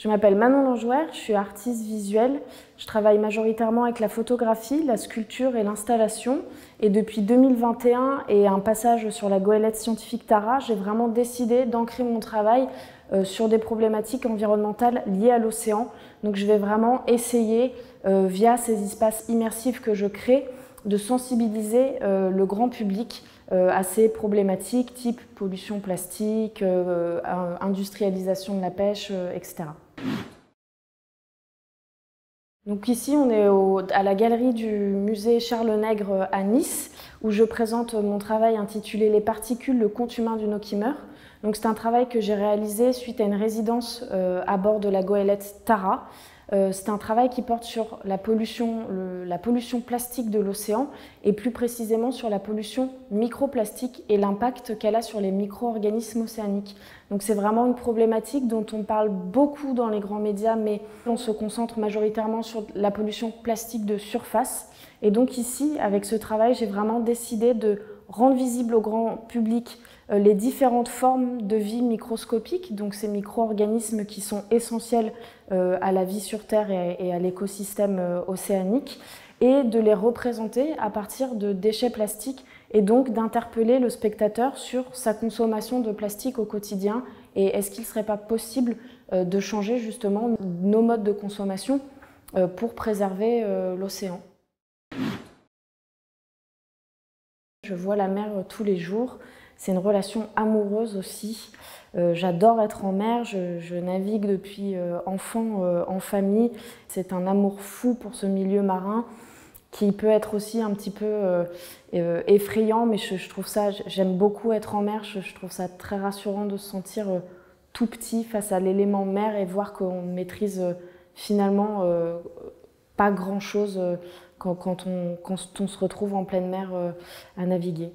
Je m'appelle Manon Langouer, je suis artiste visuelle. Je travaille majoritairement avec la photographie, la sculpture et l'installation. Et depuis 2021 et un passage sur la goélette scientifique Tara, j'ai vraiment décidé d'ancrer mon travail sur des problématiques environnementales liées à l'océan. Donc je vais vraiment essayer, via ces espaces immersifs que je crée, de sensibiliser le grand public à ces problématiques type pollution plastique, industrialisation de la pêche, etc. Donc ici, on est à la galerie du musée Charles-Nègre à Nice, où je présente mon travail intitulé « Les particules, le compte humain du Nockemar ». Donc c'est un travail que j'ai réalisé suite à une résidence à bord de la goélette Tara. C'est un travail qui porte sur la pollution plastique de l'océan et plus précisément sur la pollution microplastique et l'impact qu'elle a sur les micro-organismes océaniques. Donc c'est vraiment une problématique dont on parle beaucoup dans les grands médias, mais on se concentre majoritairement sur la pollution plastique de surface. Et donc ici, avec ce travail, j'ai vraiment décidé de rendre visible au grand public les différentes formes de vie microscopique, donc ces micro-organismes qui sont essentiels à la vie sur Terre et à l'écosystème océanique, et de les représenter à partir de déchets plastiques et donc d'interpeller le spectateur sur sa consommation de plastique au quotidien et est-ce qu'il ne serait pas possible de changer justement nos modes de consommation pour préserver l'océan. Je vois la mer tous les jours, c'est une relation amoureuse aussi. J'adore être en mer, je navigue depuis enfant en famille. C'est un amour fou pour ce milieu marin qui peut être aussi un petit peu effrayant, mais je trouve ça, j'aime beaucoup être en mer, je trouve ça très rassurant de se sentir tout petit face à l'élément mer et voir qu'on maîtrise finalement pas grand-chose quand on se retrouve en pleine mer à naviguer.